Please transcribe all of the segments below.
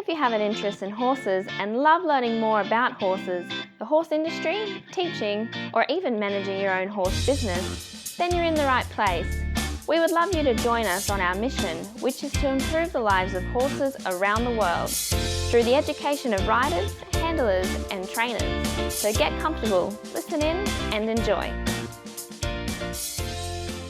if you have an interest in horses and love learning more about horses, the horse industry, teaching, or even managing your own horse business, then you're in the right place. We would love you to join us on our mission, which is to improve the lives of horses around the world through the education of riders, handlers, and trainers. So get comfortable, listen in, and enjoy.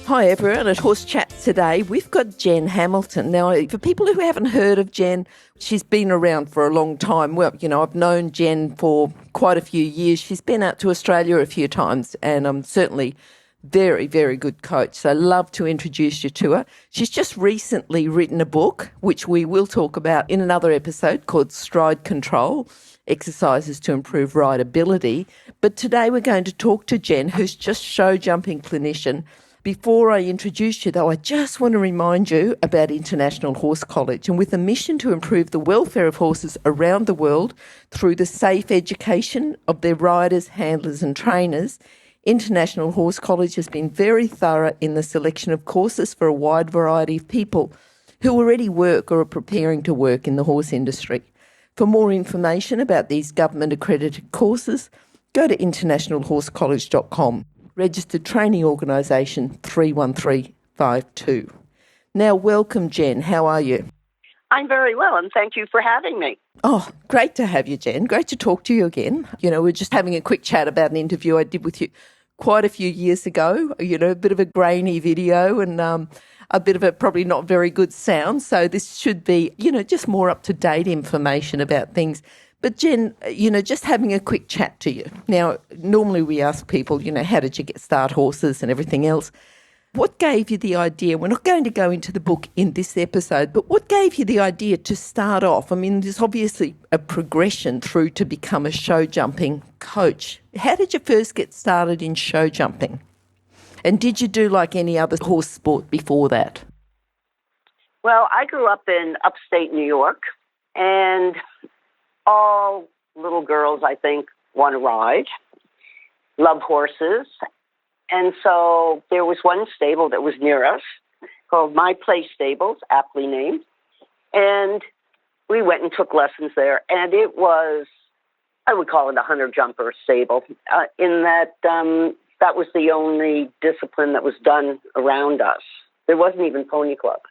Hi everyone, at Horse Chats today we've got Jen Hamilton. Now, for people who haven't heard of Jen, she's been around for a long time. Well, I've known Jen for quite a few years. She's been out to Australia a few times and I'm certainly very, very good coach. So love to introduce you to her. She's just recently written a book, which we will talk about in another episode, called Stride Control, Exercises to Improve Rideability. But today we're going to talk to Jen, who's just show jumping clinician. Before I introduce you, though, I just want to remind you about International Horse College. And with a mission to improve the welfare of horses around the world through the safe education of their riders, handlers and trainers, International Horse College has been very thorough in the selection of courses for a wide variety of people who already work or are preparing to work in the horse industry. For more information about these government-accredited courses, go to internationalhorsecollege.com. Registered Training Organisation 31352. Now, welcome, Jen. How are you? I'm very well, and thank you for having me. Oh, great to have you, Jen. Great to talk to you again. We're just having a quick chat about an interview I did with you quite a few years ago, a bit of a grainy video and a bit of a probably not very good sound. So this should be, just more up-to-date information about things. But Jen, just having a quick chat to you. Now, normally we ask people, how did you get start horses and everything else? What gave you the idea? We're not going to go into the book in this episode, but what gave you the idea to start off? I mean, there's obviously a progression through to become a show jumping coach. How did you first get started in show jumping? And did you do like any other horse sport before that? Well, I grew up in upstate New York, and all little girls, I think, want to ride, love horses. And so there was one stable that was near us called My Place Stables, aptly named. And we went and took lessons there. And it was, I would call it a hunter-jumper stable, in that that was the only discipline that was done around us. There wasn't even pony club.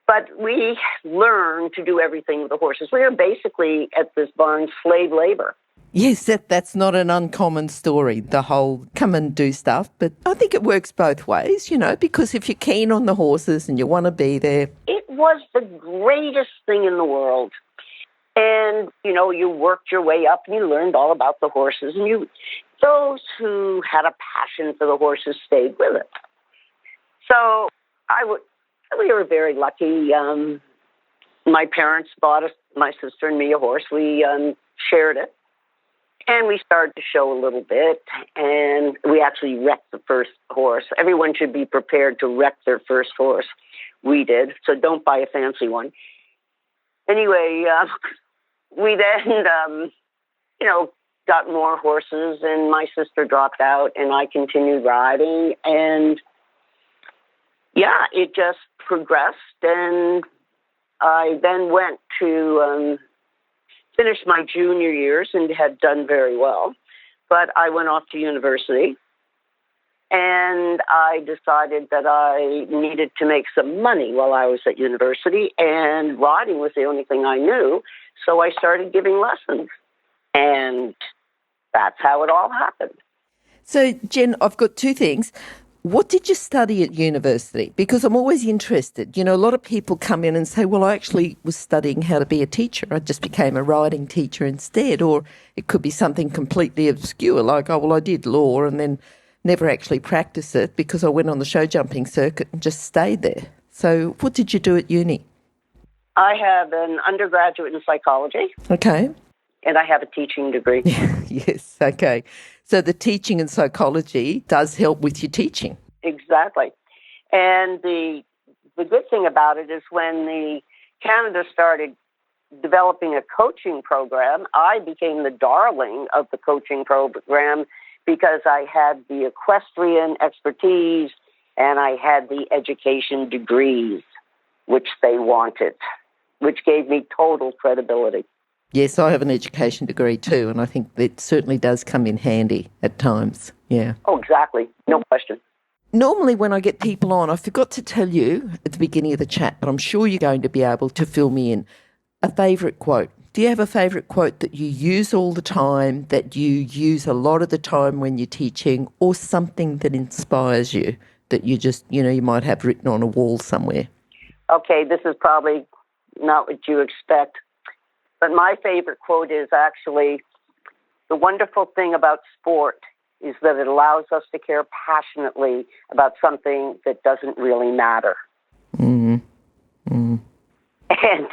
But we learned to do everything with the horses. We were basically at this barn slave labor. Yes, that's not an uncommon story, the whole come and do stuff. But I think it works both ways, because if you're keen on the horses and you want to be there. It was the greatest thing in the world. And, you worked your way up and you learned all about the horses. And those who had a passion for the horses stayed with it. So we were very lucky. My parents bought my sister and me a horse. We shared it. And we started to show a little bit, and we actually wrecked the first horse. Everyone should be prepared to wreck their first horse. We did, so don't buy a fancy one. Anyway, we then, got more horses, and my sister dropped out, and I continued riding. And, yeah, it just progressed, and I then went to finished my junior years and had done very well. But I went off to university, and I decided that I needed to make some money while I was at university, and riding was the only thing I knew. So I started giving lessons, and that's how it all happened. So, Jen, I've got two things. What did you study at university? Because I'm always interested. A lot of people come in and say, well, I actually was studying how to be a teacher. I just became a riding teacher instead. Or it could be something completely obscure, like, I did law and then never actually practiced it because I went on the show jumping circuit and just stayed there. So what did you do at uni? I have an undergraduate in psychology. Okay. And I have a teaching degree. Yes, okay. So the teaching in psychology does help with your teaching. Exactly. And the good thing about it is when Canada started developing a coaching program, I became the darling of the coaching program because I had the equestrian expertise and I had the education degrees, which they wanted. which gave me total credibility. Yes, I have an education degree too, and I think it certainly does come in handy at times. Yeah. Oh, exactly. No question. Normally when I get people on, I forgot to tell you at the beginning of the chat, but I'm sure you're going to be able to fill me in, a favourite quote. Do you have a favourite quote that you use all the time, that you use a lot of the time when you're teaching, or something that inspires you, that you just, you might have written on a wall somewhere? Okay, this is probably not what you expect, but my favorite quote is actually, the wonderful thing about sport is that it allows us to care passionately about something that doesn't really matter. Mm. Mm. And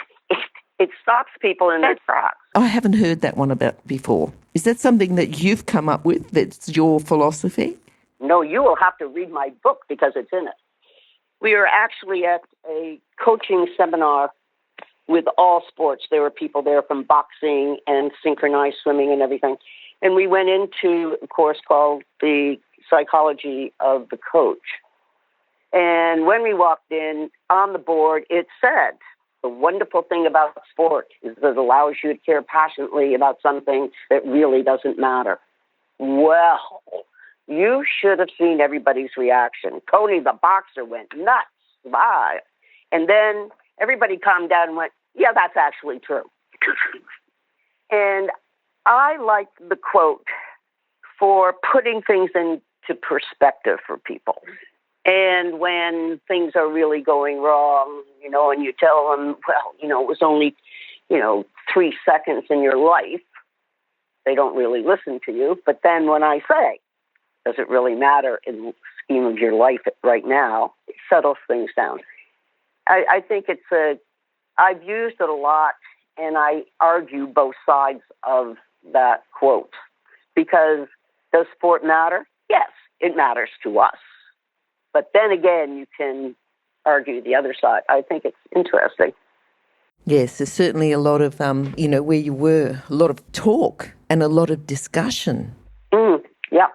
it stops people in their tracks. I haven't heard that one about before. Is that something that you've come up with, that's your philosophy? No, you will have to read my book because it's in it. We were actually at a coaching seminar with all sports. There were people there from boxing and synchronized swimming and everything. And we went into a course called the Psychology of the Coach. And when we walked in, on the board, it said, the wonderful thing about sport is that it allows you to care passionately about something that really doesn't matter. Well, you should have seen everybody's reaction. Tony, the boxer, went nuts. Bye. And then everybody calmed down and went, yeah, that's actually true. And I like the quote for putting things into perspective for people. And when things are really going wrong, and you tell them, well, it was only, 3 seconds in your life, they don't really listen to you. But then when I say, does it really matter in the scheme of your life right now, it settles things down. I think I've used it a lot, and I argue both sides of that quote. Because does sport matter? Yes, it matters to us. But then again, you can argue the other side. I think it's interesting. Yes, there's certainly a lot of, where you were, a lot of talk and a lot of discussion. Yeah.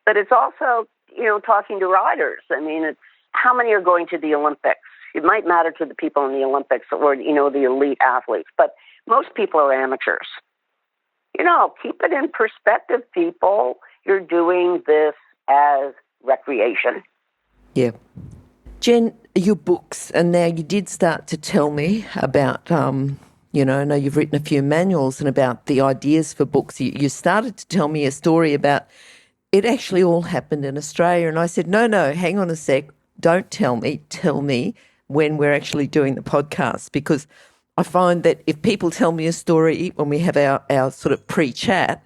But it's also, talking to riders. I mean, it's how many are going to the Olympics? It might matter to the people in the Olympics or, the elite athletes, but most people are amateurs. Keep it in perspective, people. You're doing this as recreation. Yeah. Jen, your books, and now you did start to tell me about, I know you've written a few manuals and about the ideas for books. You started to tell me a story about it actually all happened in Australia. And I said, no, hang on a sec. Don't tell me when we're actually doing the podcast, because I find that if people tell me a story when we have our sort of pre-chat,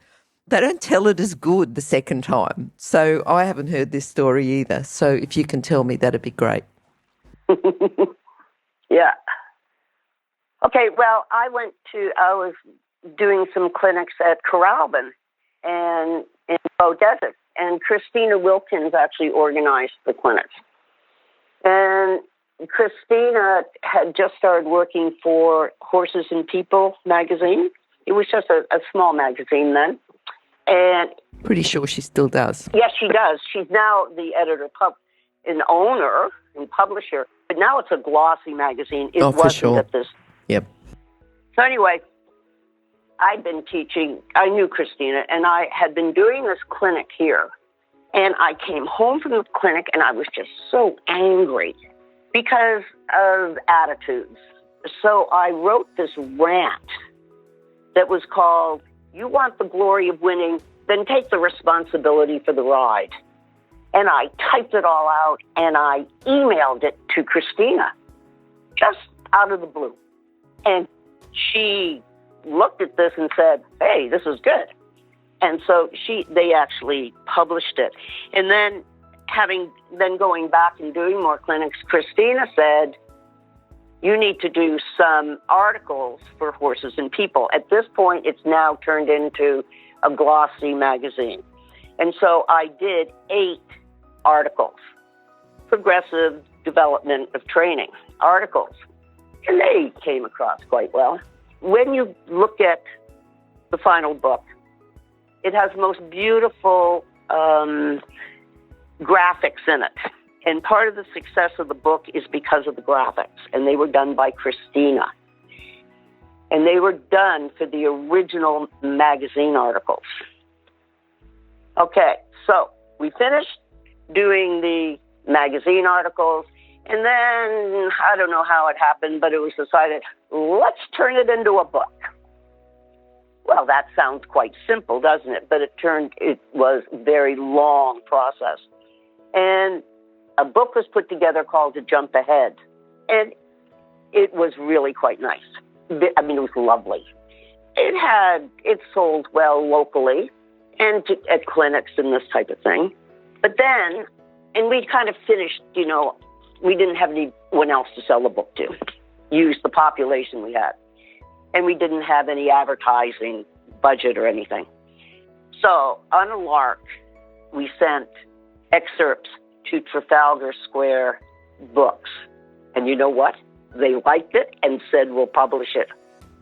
they don't tell it as good the second time. So I haven't heard this story either. So if you can tell me, that'd be great. Yeah. Okay, well, I was doing some clinics at Corralbin and in Bow Desert, and Christina Wilkins actually organized the clinics. And Christina had just started working for Horses and People magazine. It was just a small magazine then. And pretty sure she still does. Yes, she does. She's now the editor, an owner and publisher, but now it's a glossy magazine. It wasn't for sure. At this. Yep. So anyway, I'd been teaching. I knew Christina, and I had been doing this clinic here. And I came home from the clinic, and I was just so angry because of attitudes. So I wrote this rant that was called, "You want the glory of winning, then take the responsibility for the ride." And I typed it all out, and I emailed it to Christina, just out of the blue. And she looked at this and said, "Hey, this is good." And so they actually published it. And then going back and doing more clinics, Christina said, "You need to do some articles for Horses and People." At this point, it's now turned into a glossy magazine. And so I did 8 articles, progressive development of training articles, and they came across quite well. When you look at the final book, it has the most beautiful graphics in it. And part of the success of the book is because of the graphics, and they were done by Christina. And they were done for the original magazine articles. Okay, so we finished doing the magazine articles, and then I don't know how it happened, but it was decided, let's turn it into a book. Well, that sounds quite simple, doesn't it? But it was a very long process. And a book was put together called A Jump Ahead. And it was really quite nice. I mean, it was lovely. It sold well locally and at clinics and this type of thing. But then, and we kind of finished, we didn't have anyone else to sell the book to, use the population we had. And we didn't have any advertising budget or anything. So on a lark, we sent excerpts to Trafalgar Square Books. And you know what? They liked it and said, we'll publish it.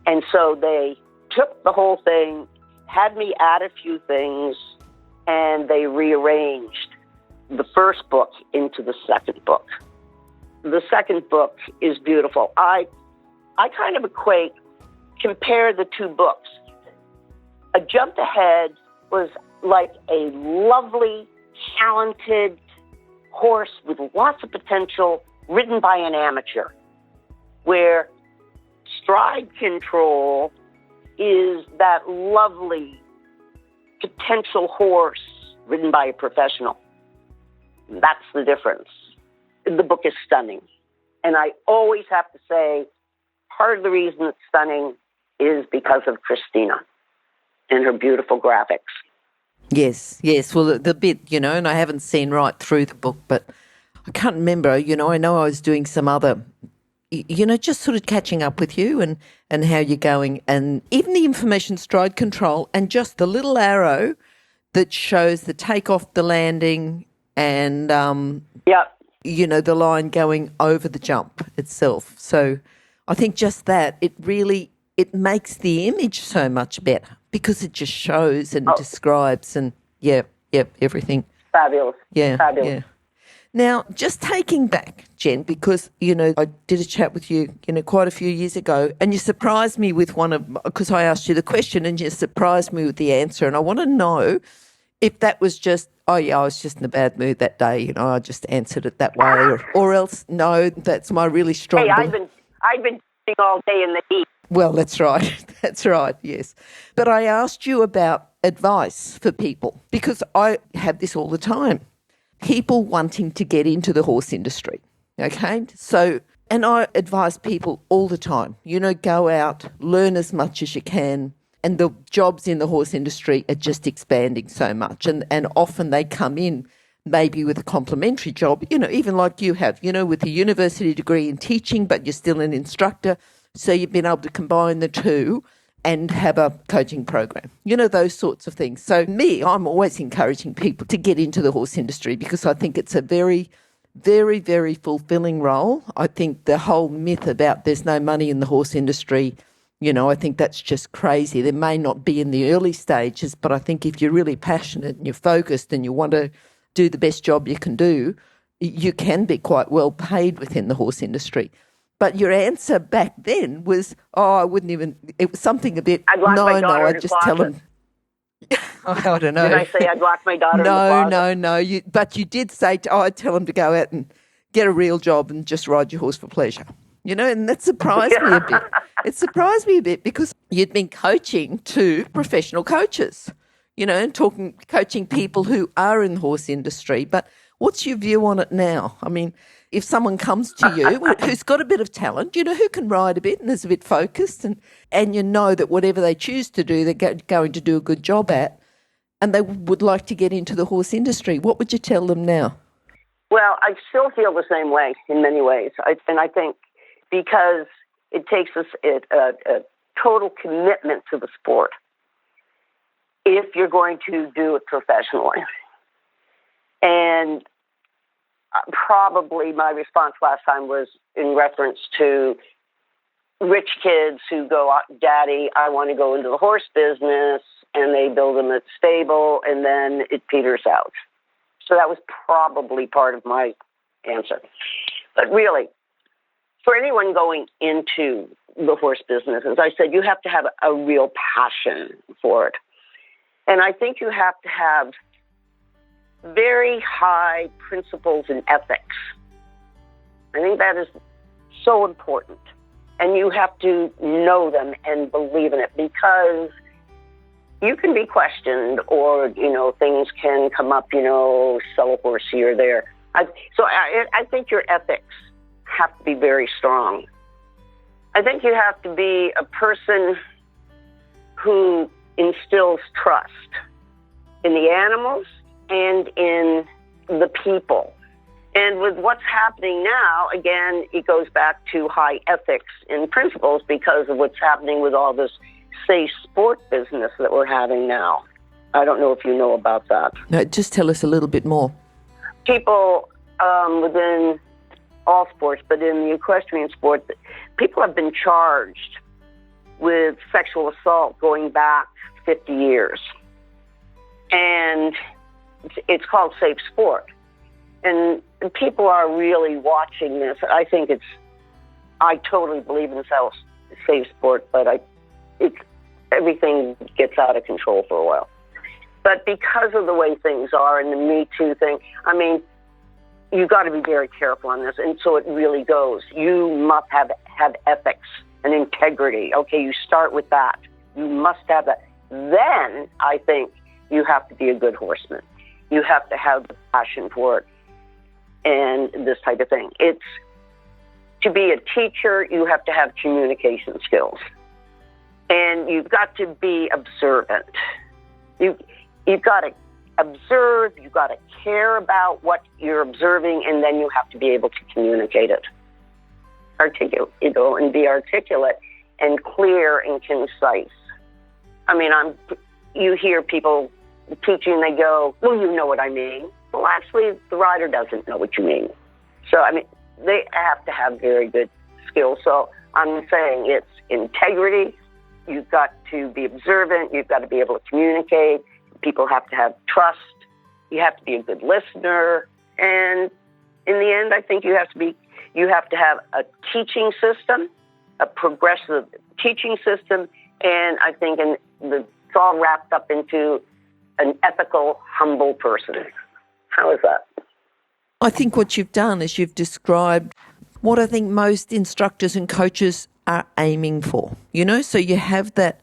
And so they took the whole thing, had me add a few things, and they rearranged the first book into the second book. The second book is beautiful. I kind of compare the two books. A Jump Ahead was like a lovely, talented horse with lots of potential, ridden by an amateur, where Stride Control is that lovely potential horse ridden by a professional. That's the difference. The book is stunning. And I always have to say, part of the reason it's stunning is because of Christina and her beautiful graphics. Yes. Well, the bit, and I haven't seen right through the book, but I can't remember, I know I was doing some other, just sort of catching up with you and how you're going, and even the information Stride Control and just the little arrow that shows the takeoff, the landing, and, the line going over the jump itself. So I think just that, it makes the image so much better because it just shows and describes and, everything. Fabulous. Yeah. Fabulous. Yeah. Now, just taking back, Jen, because, I did a chat with you, quite a few years ago, and you surprised me with because I asked you the question and you surprised me with the answer. And I want to know if that was just, I was just in a bad mood that day, I just answered it that way, or else, no, that's my really strong. Hey, I've been sitting all day in the heat. Well, that's right. That's right, yes. But I asked you about advice for people because I have this all the time. People wanting to get into the horse industry, okay? So, and I advise people all the time, go out, learn as much as you can, and the jobs in the horse industry are just expanding so much, and often they come in maybe with a complementary job, even like you have, with a university degree in teaching, but you're still an instructor, so you've been able to combine the two and have a coaching program, those sorts of things. So I'm always encouraging people to get into the horse industry because I think it's a very, very, very fulfilling role. I think the whole myth about there's no money in the horse industry, I think that's just crazy. There may not be in the early stages, but I think if you're really passionate and you're focused and you want to do the best job you can do, you can be quite well paid within the horse industry. But your answer back then was, I wouldn't even, it was something a bit, I'd I'd just tell them. I don't know. Did I say I'd lock my daughter in the closet? No. But you did say, I'd tell them to go out and get a real job and just ride your horse for pleasure. And that surprised me a bit. It surprised me a bit because you'd been coaching to professional coaches, and coaching people who are in the horse industry. But what's your view on it now? I mean, if someone comes to you who's got a bit of talent, who can ride a bit and is a bit focused and that whatever they choose to do, they're going to do a good job at, and they would like to get into the horse industry, what would you tell them now? Well, I still feel the same way in many ways. And I think because it takes us a total commitment to the sport if you're going to do it professionally. And probably my response last time was in reference to rich kids who go, Daddy, I want to go into the horse business, and they build them a stable, and then it peters out. So that was probably part of my answer. But really, for anyone going into the horse business is I said you have to have a real passion for it. And I think you have to have very high principles and ethics. I think that is so important. And you have to know them and believe in it, because you can be questioned, or, things can come up, sell a horse here or there. I think your ethics have to be very strong. I think you have to be a person who instills trust in the animals and in the people. And with what's happening now, again, it goes back to high ethics and principles because of what's happening with all this safe sport business that we're having now. I don't know if you know about that. No, just tell us a little bit more. People within all sports, but in the equestrian sport, people have been charged with sexual assault going back 50 years. And it's called safe sport. And people are really watching this. I totally believe in safe sport, but everything gets out of control for a while. But because of the way things are and the Me Too thing, you've got to be very careful on this. And so it really goes. You must have ethics and integrity. Okay, you start with that. You must have that. Then I think you have to be a good horseman. You have to have the passion for it and this type of thing. To be a teacher, you have to have communication skills. And you've got to be observant. You've got to observe, you've got to care about what you're observing, and then you have to be able to communicate it. Articulate, and be articulate and clear and concise. You hear people teaching, they go, well, you know what I mean. Well, actually, the rider doesn't know what you mean. So, they have to have very good skills. So I'm saying it's integrity. You've got to be observant. You've got to be able to communicate. People have to have trust. You have to be a good listener. And in the end, I think you have to have a teaching system, a progressive teaching system. And I think it's all wrapped up into an ethical, humble person. How is that? I think what you've done is you've described what I think most instructors and coaches are aiming for. So you have that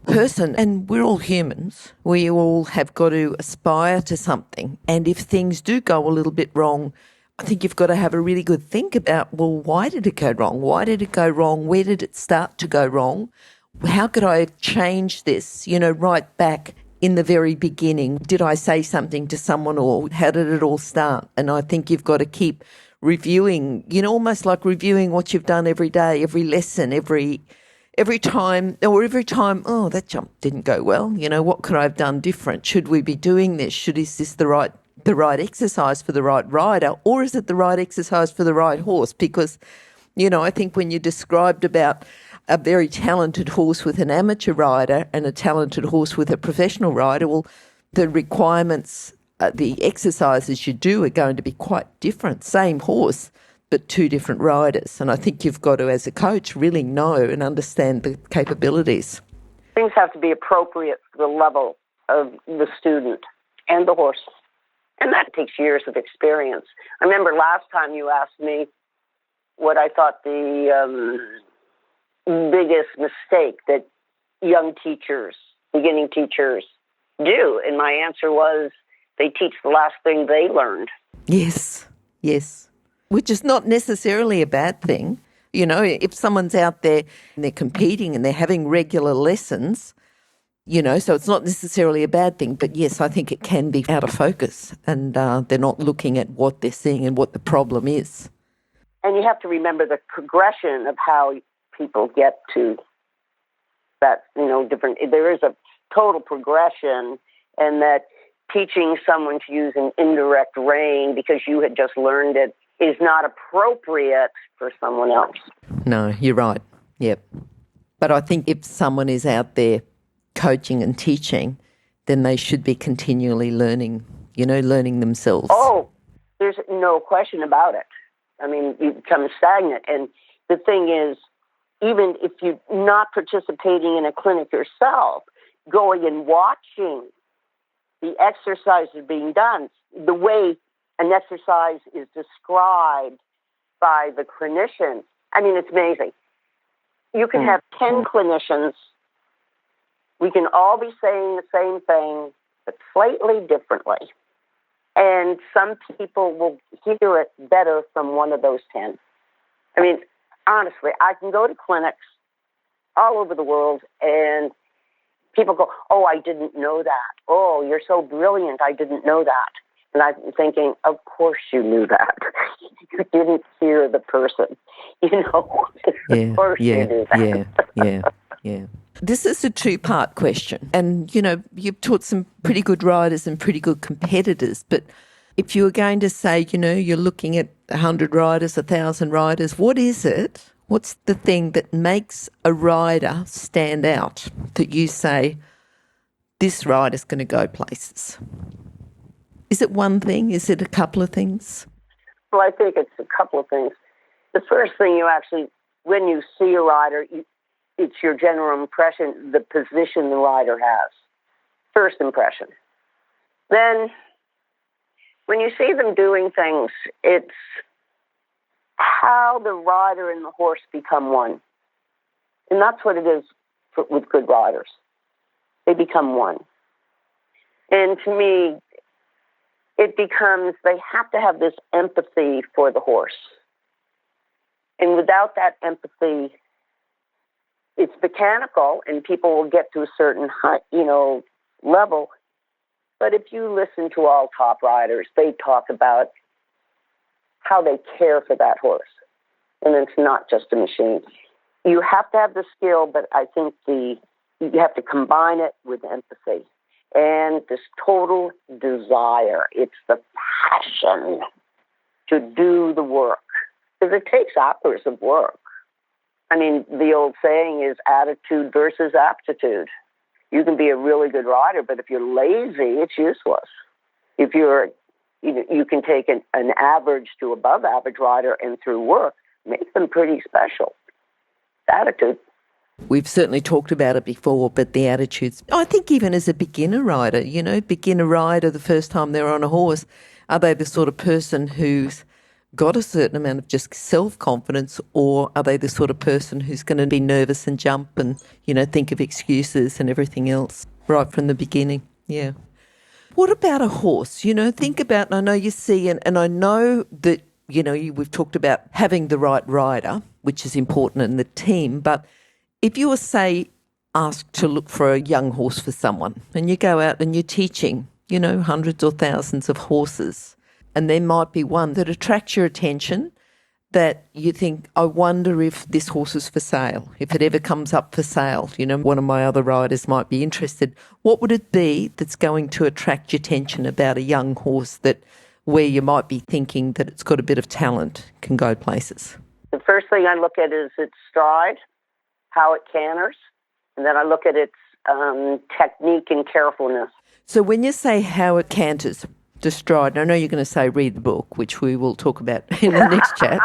person, and we're all humans. We all have got to aspire to something. And if things do go a little bit wrong, I think you've got to have a really good think about, well, why did it go wrong? Why did it go wrong? Where did it start to go wrong? How could I change this, right back in the very beginning? Did I say something to someone, or how did it all start? And I think you've got to keep reviewing, almost like reviewing what you've done every day, every lesson, every time, oh, that jump didn't go well. What could I have done different? Should we be doing this? Is this the right exercise for the right rider, or is it the right exercise for the right horse? Because, I think when you described about a very talented horse with an amateur rider and a talented horse with a professional rider, well, the requirements, the exercises you do are going to be quite different. Same horse, but two different riders. And I think you've got to, as a coach, really know and understand the capabilities. Things have to be appropriate for the level of the student and the horse. And that takes years of experience. I remember last time you asked me what I thought the biggest mistake that young teachers, beginning teachers, do. And my answer was they teach the last thing they learned. Yes. Which is not necessarily a bad thing. If someone's out there and they're competing and they're having regular lessons, so it's not necessarily a bad thing. But yes, I think it can be out of focus, and they're not looking at what they're seeing and what the problem is. And you have to remember the progression of how people get to that, different. There is a total progression, and that teaching someone to use an indirect rein because you had just learned it is not appropriate for someone else. No, you're right. Yep. But I think if someone is out there coaching and teaching, then they should be continually learning, learning themselves. Oh, there's no question about it. You become stagnant. And the thing is, even if you're not participating in a clinic yourself, going and watching the exercises being done, the way an exercise is described by the clinician. I mean, it's amazing. You can have 10 clinicians. We can all be saying the same thing, but slightly differently. And some people will hear it better from one of those 10. I mean, honestly, I can go to clinics all over the world and people go, oh, I didn't know that. Oh, you're so brilliant. I didn't know that. And I'm thinking, of course you knew that. You didn't hear the person. Of course you knew that. Yeah. This is a two-part question. And, you've taught some pretty good riders and pretty good competitors. But if you were going to say, you're looking at 100 riders, 1,000 riders, what is it? What's the thing that makes a rider stand out that you say, this rider's going to go places? Is it one thing? Is it a couple of things? Well, I think it's a couple of things. The first thing when you see a rider, it's your general impression, the position the rider has. First impression. Then, when you see them doing things, it's how the rider and the horse become one. And that's what it is with good riders. They become one. And to me, it becomes, they have to have this empathy for the horse. And without that empathy, it's mechanical and people will get to a certain level. But if you listen to all top riders, they talk about how they care for that horse. And it's not just a machine. You have to have the skill, but I think you have to combine it with empathy and this total desire. It's the passion to do the work, because it takes hours of work. I mean, the old saying is attitude versus aptitude. You can be a really good rider, but if you're lazy, it's useless. If you can take an average to above average rider and through work, make them pretty special. Attitude. We've certainly talked about it before, but the attitudes, I think even as a beginner rider, the first time they're on a horse, are they the sort of person who's got a certain amount of just self-confidence, or are they the sort of person who's going to be nervous and jump and, think of excuses and everything else right from the beginning? Yeah. What about a horse? Think about, and I know you see, and I know that, we've talked about having the right rider, which is important in the team, but if you were, say, asked to look for a young horse for someone and you go out and you're teaching, hundreds or thousands of horses, and there might be one that attracts your attention that you think, I wonder if this horse is for sale, if it ever comes up for sale, one of my other riders might be interested. What would it be that's going to attract your attention about a young horse where you might be thinking that it's got a bit of talent, can go places? The first thing I look at is its stride, how it canters, and then I look at its technique and carefulness. So when you say how it canters, the stride, I know you're going to say read the book, which we will talk about in the next chat,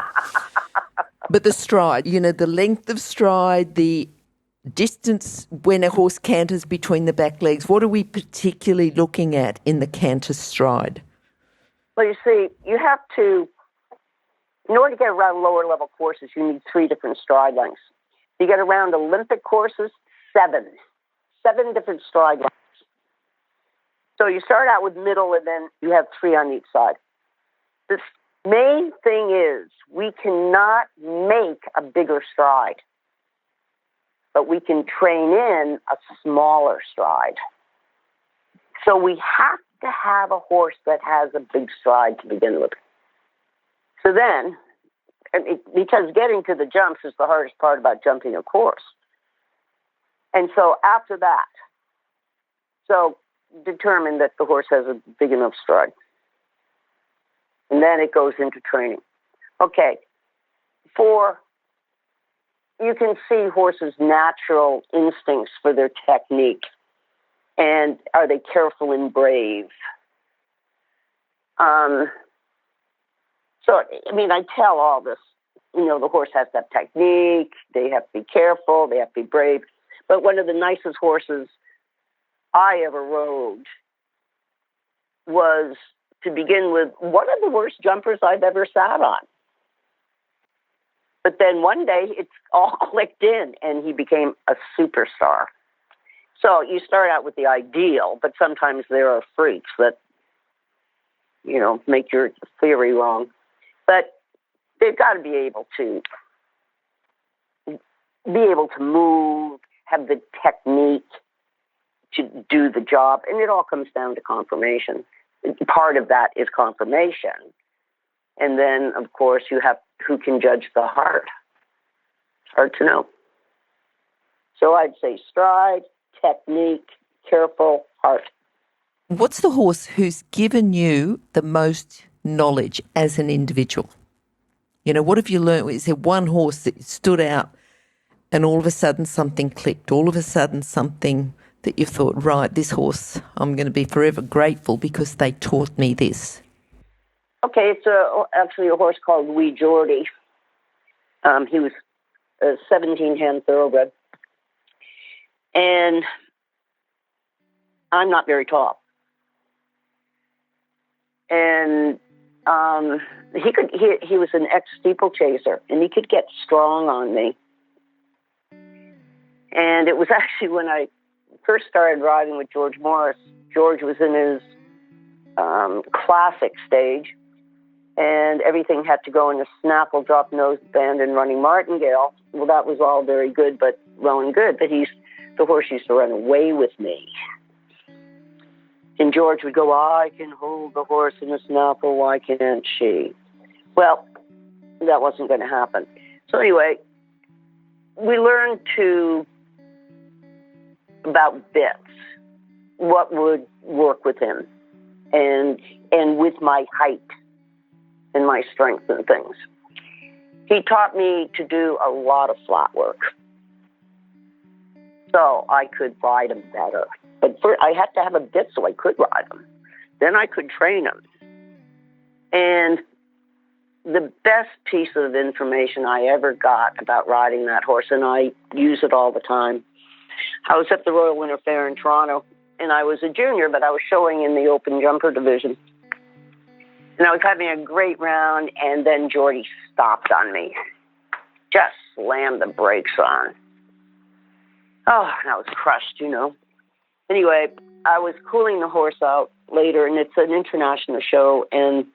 but the stride, the length of stride, the distance when a horse canters between the back legs, what are we particularly looking at in the canter stride? Well, you see, you have to, in order to get around lower level courses, you need 3 different stride lengths. You get around Olympic courses, 7 different stride lengths. So you start out with middle and then you have 3 on each side. The main thing is we cannot make a bigger stride, but we can train in a smaller stride. So we have to have a horse that has a big stride to begin with. So then, because getting to the jumps is the hardest part about jumping a course. And so after that, determine that the horse has a big enough stride. And then it goes into training. Okay, you can see horses' natural instincts for their technique. And are they careful and brave? I tell all this the horse has to have technique, they have to be careful, they have to be brave. But one of the nicest horses I ever rode was, to begin with, one of the worst jumpers I've ever sat on. But then one day it's all clicked in and he became a superstar. So you start out with the ideal, but sometimes there are freaks that, make your theory wrong. But they've got to be able to move, have the technique to do the job. And it all comes down to conformation. Part of that is conformation. And then, of course, you have who can judge the heart. It's hard to know. So I'd say stride, technique, careful, heart. What's the horse who's given you the most knowledge as an individual? What have you learned? Is there one horse that stood out and all of a sudden something clicked? All of a sudden something that you thought, right, this horse, I'm going to be forever grateful because they taught me this? Okay, it's actually a horse called Wejordy. He was a 17-hand thoroughbred. And I'm not very tall. And he was an ex-steeplechaser, and he could get strong on me. And it was actually when I first started riding with George Morris. George was in his classic stage, and everything had to go in a snaffle, drop nose bend, and running martingale. Well, that was all very good, but well and good. But the horse used to run away with me. And George would go, I can hold the horse in a snaffle, why can't she? Well, that wasn't going to happen. So anyway, we learned about bits, what would work with him, and with my height and my strength and things. He taught me to do a lot of flat work, so I could ride him better. But first, I had to have a bit so I could ride him. Then I could train him. And the best piece of information I ever got about riding that horse, and I use it all the time, I was at the Royal Winter Fair in Toronto, and I was a junior, but I was showing in the open jumper division. And I was having a great round, and then Jordy stopped on me. Just slammed the brakes on. Oh, and I was crushed, Anyway, I was cooling the horse out later, and it's an international show, and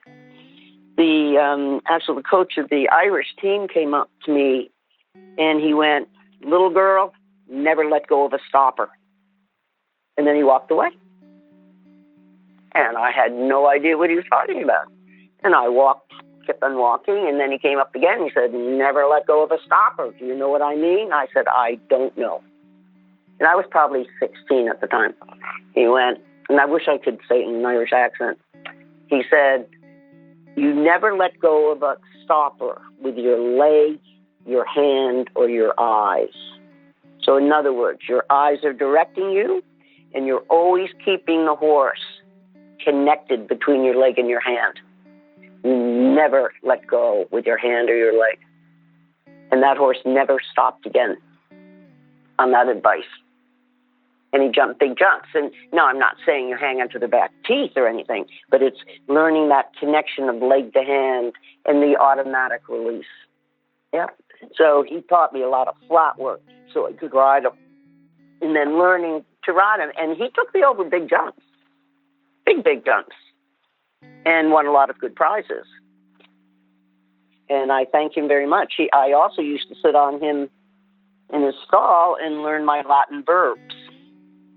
the coach of the Irish team came up to me, and he went, little girl, never let go of a stopper. And then he walked away. And I had no idea what he was talking about. And I kept on walking, and then he came up again. He said, never let go of a stopper. Do you know what I mean? I said, I don't know. And I was probably 16 at the time. He went, and I wish I could say it in an Irish accent. He said, you never let go of a stopper with your leg, your hand, or your eyes. So in other words, your eyes are directing you, and you're always keeping the horse connected between your leg and your hand. You never let go with your hand or your leg. And that horse never stopped again on that advice. And he jumped big jumps. And no, I'm not saying you hang onto the back teeth or anything, but it's learning that connection of leg to hand and the automatic release. Yeah. So he taught me a lot of flat work so I could ride him. And then learning to ride him. And he took me over big jumps. Big jumps. And won a lot of good prizes. And I thank him very much. I also used to sit on him in his stall and learn my Latin verbs.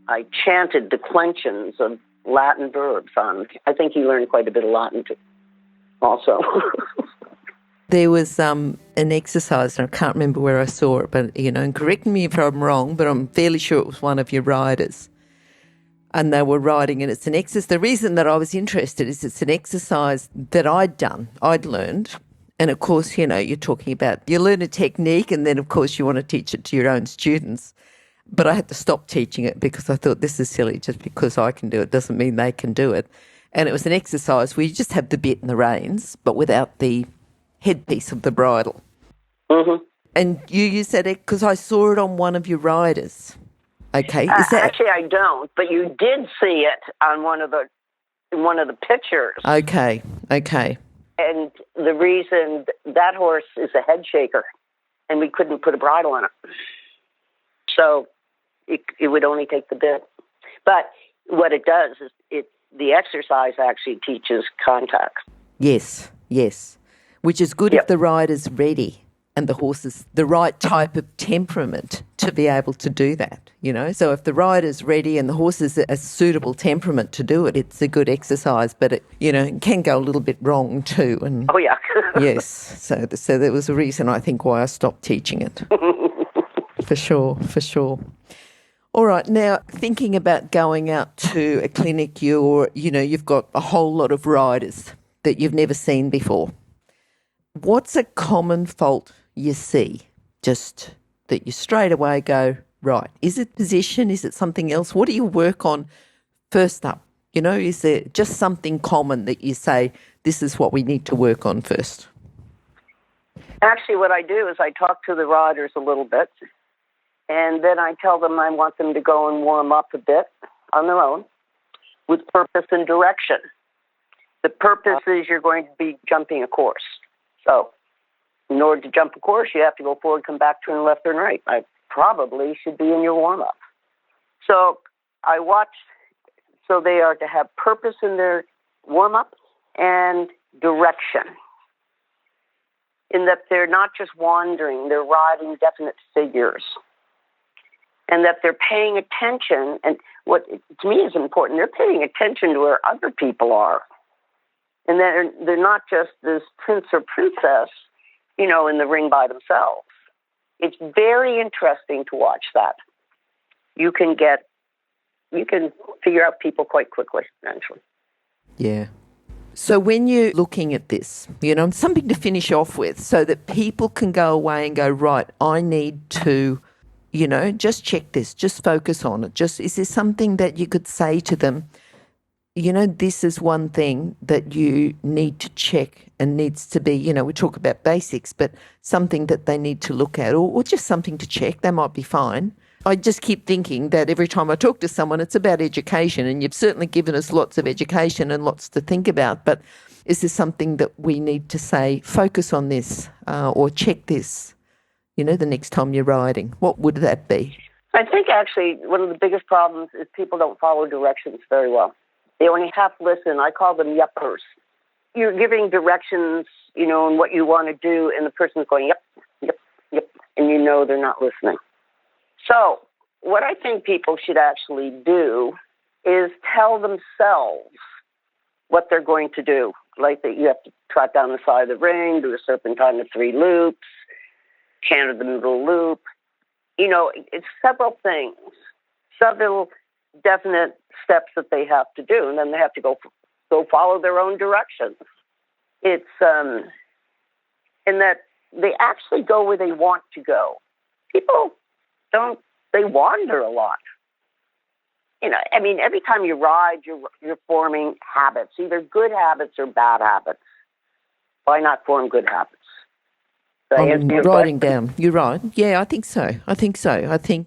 I chanted declensions of Latin verbs on. I think he learned quite a bit of Latin too, also. There was an exercise, and I can't remember where I saw it, but, and correct me if I'm wrong, but I'm fairly sure it was one of your riders. And they were riding, and it's an exercise. The reason that I was interested is it's an exercise that I'd learned. And, of course, you're talking about, you learn a technique, and then, of course, you want to teach it to your own students. But I had to stop teaching it because I thought this is silly. Just because I can do it doesn't mean they can do it. And it was an exercise where you just have the bit and the reins, but without the headpiece of the bridle. Mm-hmm. And you use that because I saw it on one of your riders. Okay, is that Actually, I don't, but you did see it on one of the pictures. okay? Okay, And the reason that horse is a head shaker, and we couldn't put a bridle on it, so it would only take the bit. But what it does is the exercise actually teaches contact. yes, which is good if the rider's ready and the horse is the right type of temperament to be able to do that, So if the rider's ready and the horse is a suitable temperament to do it, it's a good exercise, but it can go a little bit wrong too. And oh, yeah. yes, so there was a reason, I think, why I stopped teaching it. For sure. All right, now thinking about going out to a clinic, you've got a whole lot of riders that you've never seen before. What's a common fault you see, just that you straight away go, right, is it position, is it something else? What do you work on first up? Is there just something common that you say, this is what we need to work on first? Actually, what I do is I talk to the riders a little bit, and then I tell them I want them to go and warm up a bit on their own with purpose and direction. The purpose is you're going to be jumping a course. So in order to jump a course, you have to go forward, come back, turn left, turn right. I probably should be in your warm-up. So I watch, so they are to have purpose in their warm-up and direction, in that they're not just wandering, they're riding definite figures, and that they're paying attention. And what to me is important, they're paying attention to where other people are. And they're not just this prince or princess, in the ring by themselves. It's very interesting to watch that. You can figure out people quite quickly, actually. Yeah. So when you're looking at this, something to finish off with so that people can go away and go, right, I need to, just check this, just focus on it. Is there something that you could say to them, this is one thing that you need to check and needs to be, we talk about basics, but something that they need to look at or just something to check, they might be fine. I just keep thinking that every time I talk to someone, it's about education, and you've certainly given us lots of education and lots to think about, but is there something that we need to say, focus on this or check this, the next time you're riding? What would that be? I think actually one of the biggest problems is people don't follow directions very well. They only half listen. I call them yuppers. You're giving directions, on what you want to do, and the person's going, yep, and they're not listening. So what I think people should actually do is tell themselves what they're going to do. Like that you have to trot down the side of the ring, do a serpentine of 3 loops, canter the middle loop. It's several things, several definite steps that they have to do, and then they have to go follow their own directions. It's in that they actually go where they want to go. People don't, they wander a lot. Every time you ride, you're forming habits, either good habits or bad habits. Why not form good habits? I'm writing down. You're right. Yeah, I think so. I think,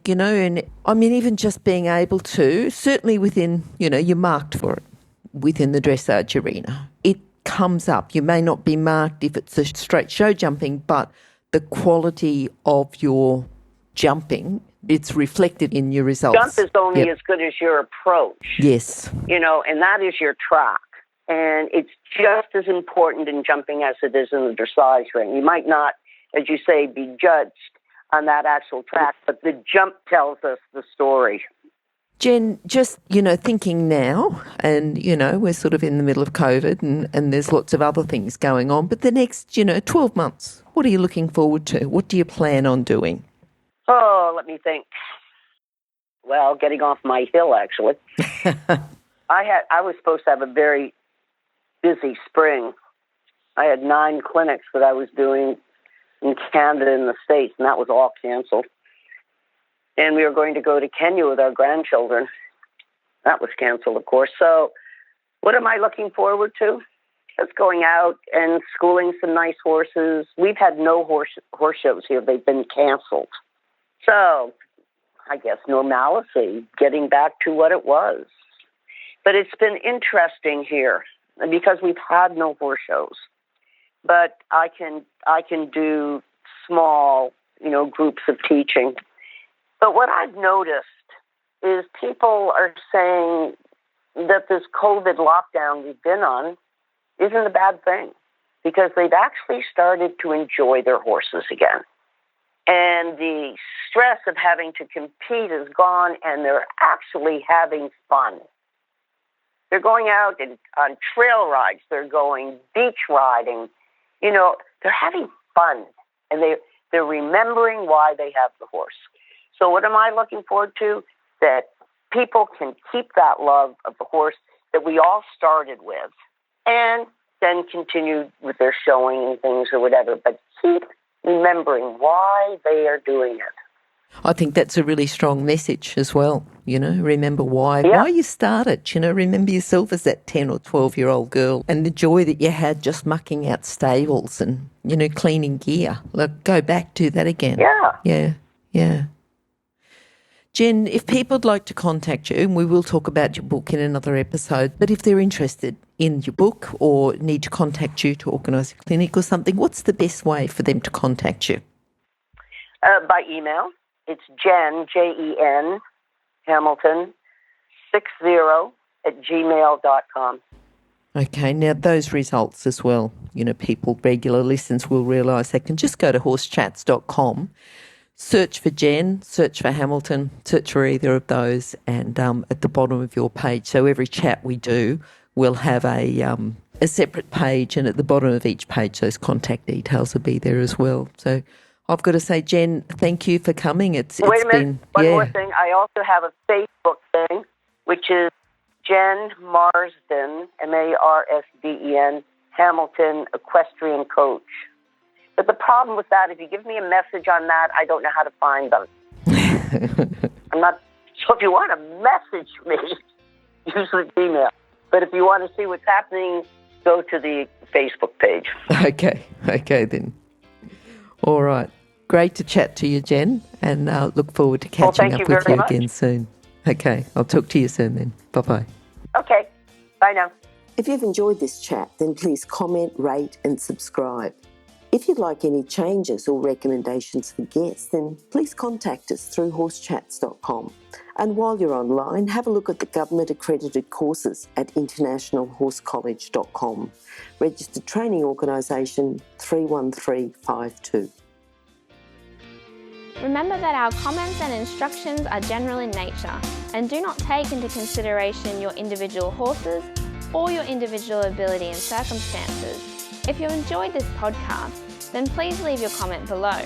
and even just being able to, certainly within, you're marked for it within the dressage arena. It comes up. You may not be marked if it's a straight show jumping, but the quality of your jumping, it's reflected in your results. Jump is only as good as your approach. Yes. And that is your track. And it's just as important in jumping as it is in the dressage ring. You might not, as you say, be judged on that actual track, but the jump tells us the story. Jen, just, thinking now, and, we're sort of in the middle of COVID and there's lots of other things going on, but the next, 12 months, what are you looking forward to? What do you plan on doing? Oh, let me think. Well, getting off my hill, actually. I was supposed to have a very busy spring. I had 9 clinics that I was doing in Canada and the States, and that was all canceled. And we were going to go to Kenya with our grandchildren. That was canceled, of course. So what am I looking forward to? Just going out and schooling some nice horses. We've had no horse shows here. They've been canceled. So I guess normalcy, getting back to what it was. But it's been interesting here because we've had no horse shows. But I can do small, groups of teaching. But what I've noticed is people are saying that this COVID lockdown we've been on isn't a bad thing because they've actually started to enjoy their horses again. And the stress of having to compete is gone, and they're actually having fun. They're going out on trail rides. They're going beach riding. They're having fun, and they're remembering why they have the horse. So what am I looking forward to? That people can keep that love of the horse that we all started with and then continue with their showing and things or whatever, but keep remembering why they are doing it. I think that's a really strong message as well, remember why you started, remember yourself as that 10 or 12-year-old girl and the joy that you had just mucking out stables and, cleaning gear. Go back to that again. Yeah. Jen, if people would like to contact you, and we will talk about your book in another episode, but if they're interested in your book or need to contact you to organise a clinic or something, what's the best way for them to contact you? By email. It's Jen, Jen, Hamilton, 60@gmail.com. Okay, now those results as well, people, regular listeners will realise they can just go to horsechats.com, search for Jen, search for Hamilton, search for either of those, and at the bottom of your page, so every chat we do will have a separate page, and at the bottom of each page those contact details will be there as well. So I've got to say, Jen, thank you for coming. Wait a minute. One more thing. I also have a Facebook thing, which is Jen Marsden, Marsden, Hamilton Equestrian Coach. But the problem with that, if you give me a message on that, I don't know how to find them. So if you want to message me, use the email. But if you want to see what's happening, go to the Facebook page. Okay then. All right. Great to chat to you, Jen, and look forward to catching up with you again soon. Okay, I'll talk to you soon then. Bye-bye. Okay, bye now. If you've enjoyed this chat, then please comment, rate and subscribe. If you'd like any changes or recommendations for guests, then please contact us through horsechats.com. And while you're online, have a look at the government-accredited courses at internationalhorsecollege.com. Registered Training Organisation 31352. Remember that our comments and instructions are general in nature and do not take into consideration your individual horses or your individual ability and circumstances. If you enjoyed this podcast, then please leave your comment below.